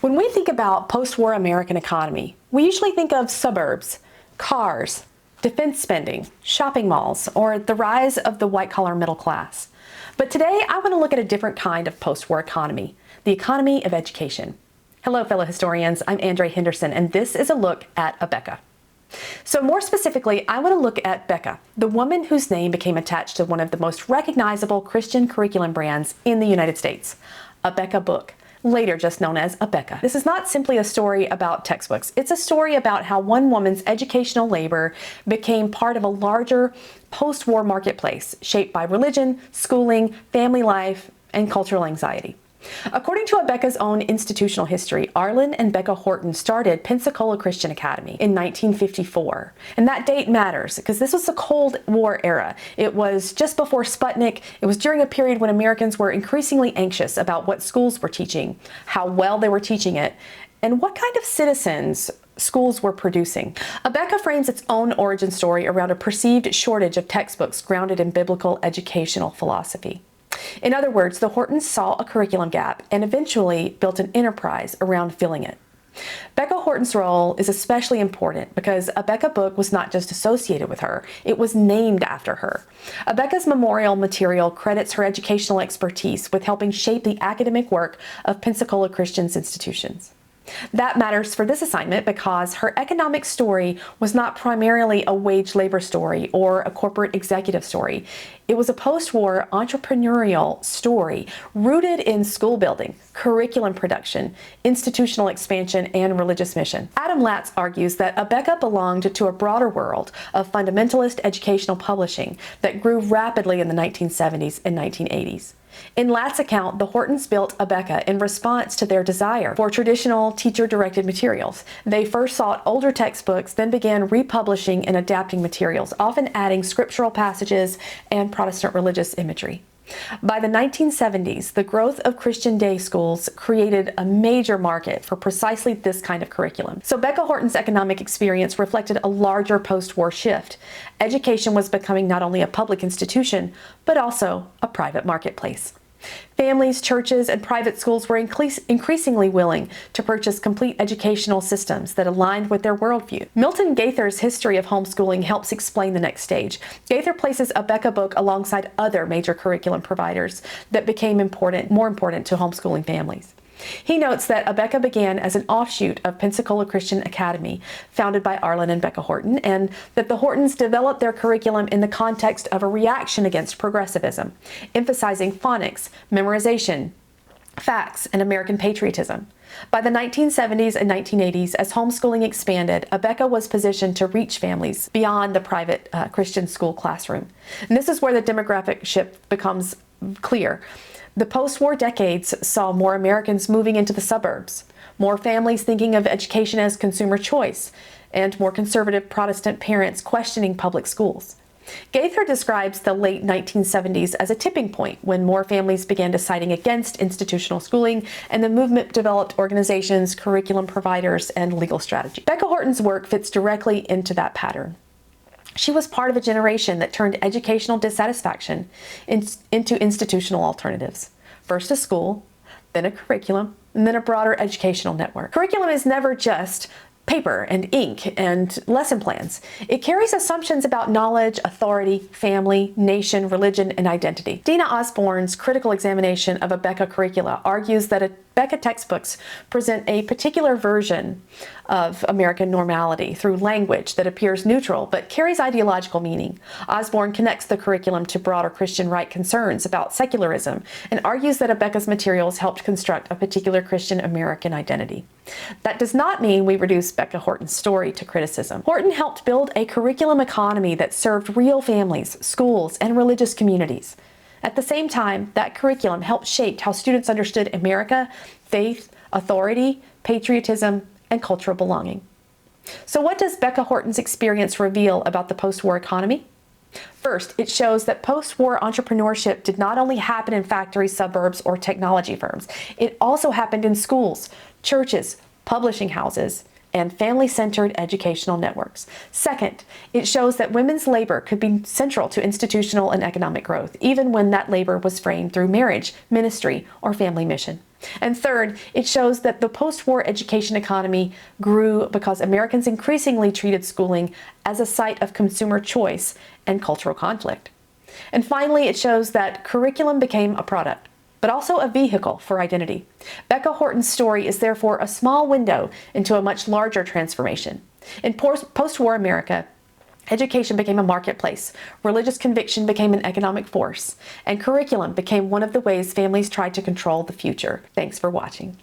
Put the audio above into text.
When we think about post-war American economy, we usually think of suburbs, cars, defense spending, shopping malls, or the rise of the white-collar middle class. But today, I want to look at a different kind of post-war economy, the economy of education. Hello, fellow historians. I'm Andre Henderson, and this is a look at Abeka. So more specifically, I want to look at Beka, the woman whose name became attached to one of the most recognizable Christian curriculum brands in the United States, Abeka book, later just known as Abeka. This is not simply a story about textbooks. It's a story about how one woman's educational labor became part of a larger post-war marketplace shaped by religion, schooling, family life, and cultural anxiety. According to Abeka's own institutional history, Arlen and Becca Horton started Pensacola Christian Academy in 1954. And that date matters because this was the Cold War era. It was just before Sputnik. It was during a period when Americans were increasingly anxious about what schools were teaching, how well they were teaching it, and what kind of citizens schools were producing. Abeka frames its own origin story around a perceived shortage of textbooks grounded in biblical educational philosophy. In other words, the Hortons saw a curriculum gap and eventually built an enterprise around filling it. Becca Horton's role is especially important because Abeka book was not just associated with her, it was named after her. Abeka's memorial material credits her educational expertise with helping shape the academic work of Pensacola Christian institutions. That matters for this assignment because her economic story was not primarily a wage labor story or a corporate executive story. It was a post-war entrepreneurial story rooted in school building, curriculum production, institutional expansion, and religious mission. Adam Latz argues that Abeka belonged to a broader world of fundamentalist educational publishing that grew rapidly in the 1970s and 1980s. In Latt's account, the Hortons built Abeka in response to their desire for traditional teacher-directed materials. They first sought older textbooks, then began republishing and adapting materials, often adding scriptural passages and Protestant religious imagery. By the 1970s, the growth of Christian day schools created a major market for precisely this kind of curriculum. So Becca Horton's economic experience reflected a larger post-war shift. Education was becoming not only a public institution, but also a private marketplace. Families, churches, and private schools were increasingly willing to purchase complete educational systems that aligned with their worldview. Milton Gaither's history of homeschooling helps explain the next stage. Gaither places Abeka book alongside other major curriculum providers that became more important to homeschooling families. He notes that Abeka began as an offshoot of Pensacola Christian Academy, founded by Arlen and Becca Horton, and that the Hortons developed their curriculum in the context of a reaction against progressivism, emphasizing phonics, memorization, facts, and American patriotism. By the 1970s and 1980s, as homeschooling expanded, Abeka was positioned to reach families beyond the private Christian school classroom. And this is where the demographic shift becomes clear. The post-war decades saw more Americans moving into the suburbs, more families thinking of education as consumer choice, and more conservative Protestant parents questioning public schools. Gaither describes the late 1970s as a tipping point when more families began deciding against institutional schooling, and the movement developed organizations, curriculum providers, and legal strategy. Becca Horton's work fits directly into that pattern. She was part of a generation that turned educational dissatisfaction into institutional alternatives. First a school, then a curriculum, and then a broader educational network. Curriculum is never just paper and ink and lesson plans. It carries assumptions about knowledge, authority, family, nation, religion, and identity. Dina Osborne's critical examination of Abeka curricula argues that Abeka textbooks present a particular version of American normality through language that appears neutral but carries ideological meaning. Osborne connects the curriculum to broader Christian right concerns about secularism and argues that Abeka's materials helped construct a particular Christian American identity. That does not mean we reduce Becca Horton's story to criticism. Horton helped build a curriculum economy that served real families, schools, and religious communities. At the same time, that curriculum helped shape how students understood America, faith, authority, patriotism, and cultural belonging. So what does Becca Horton's experience reveal about the post-war economy? First, it shows that post-war entrepreneurship did not only happen in factories, suburbs, or technology firms. It also happened in schools, churches, publishing houses, and family-centered educational networks. Second, it shows that women's labor could be central to institutional and economic growth, even when that labor was framed through marriage, ministry, or family mission. And third, it shows that the post-war education economy grew because Americans increasingly treated schooling as a site of consumer choice and cultural conflict. And finally, it shows that curriculum became a product, but also a vehicle for identity. Becca Horton's story is therefore a small window into a much larger transformation. In post-war America, education became a marketplace, religious conviction became an economic force, and curriculum became one of the ways families tried to control the future. Thanks for watching.